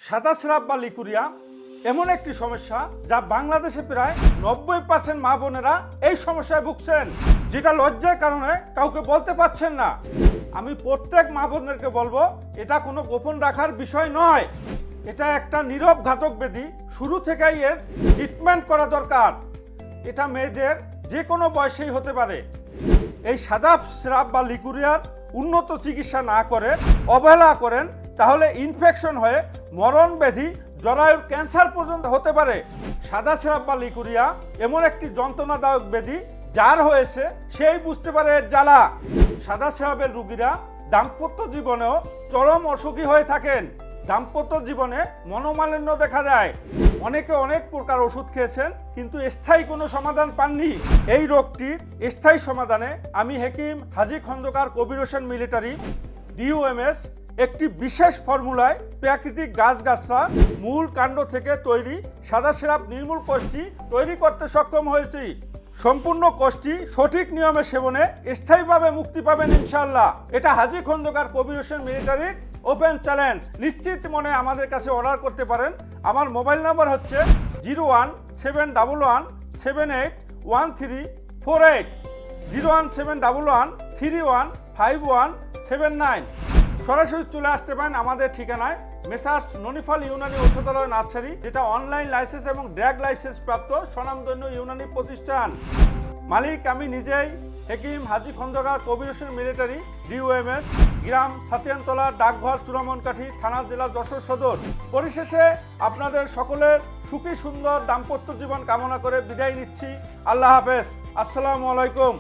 সাদা স্রাব বা লিকুরিয়া এমন একটি সমস্যা যা বাংলাদেশে প্রায় 90% মা বোনেরা এই সমস্যায় ভুগছেন, যেটা লজ্জার কারণে কাউকে বলতে পারছেন না। আমি প্রত্যেক মা বোনদেরকে বলবো, এটা কোনো গোপন রাখার বিষয় নয়, এটা একটা নীরব ঘাতক ব্যাধি। শুরু থেকেই এর ট্রিটমেন্ট করা দরকার। এটা মেয়েদের যে কোনো বয়সেই হতে পারে। এই সাদা স্রাব বা লিকুরিয়ার উন্নত চিকিৎসা না করে অবহেলা করেন, তাহলে ইনফেকশন হয়ে মরণ ব্যাধি, জরায়ুর ক্যান্সার পর্যন্ত হতে পারে। সাদা স্রাব বা লিকুরিয়া এমন একটি যন্ত্রণাদায়ক ব্যাধি, যার হয়েছে সেই বুঝতে পারে এর জ্বালা। সাদা স্রাবের রোগীরা দাম্পত্য জীবনেও চরম অসুখী হয়ে থাকেন। দাম্পত্য জীবনে মনোমালিন্য দেখা যায়। অনেকে অনেক প্রকার ওষুধ খেয়েছেন, কিন্তু স্থায়ী কোনো সমাধান পাননি। এই রোগটির স্থায়ী সমাধানে আমি হাকিম হাজী খন্দকার কবির হোসেন মিলিটারি DOMS একটি বিশেষ ফর্মুলায় প্রাকৃতিক গাছগাছরা মূল কাণ্ড থেকে তৈরি সাদা স্রাব নির্মূল কোষটি তৈরি করতে সক্ষম হয়েছি। সম্পূর্ণ কোষটি সঠিক নিয়মে সেবনে স্থায়ীভাবে মুক্তি পাবেন ইনশাআল্লাহ। এটা হাজী খন্দকার কবির হোসেন মিলিটারির ওপেন চ্যালেঞ্জ। নিশ্চিত মনে আমাদের কাছে অর্ডার করতে পারেন। আমার মোবাইল নাম্বার হচ্ছে 01711781348, 01711315179। সরাসরি চলে আসতে পারেন আমাদের ঠিকানায়, মেসার্স ননিফল ইউনানি ঔষধালয় নার্সারি, যেটা অনলাইন লাইসেন্স এবং ড্রাগ লাইসেন্স প্রাপ্ত স্বনামধন্য ইউনানি প্রতিষ্ঠান। মালিক আমি নিজেই, হাকিম হাজী খন্দকার কবির হোসেন মিলিটারি DOMS, গ্রাম সাতিয়ানতলা, ডাকঘর চূড়ামনকাঠি, থানা, জেলা যশোর সদর। পরিশেষে আপনাদের সকলের সুখী সুন্দর দাম্পত্য জীবন কামনা করে বিদায় নিচ্ছি। আল্লাহ হাফেজ। আসসালামু আলাইকুম।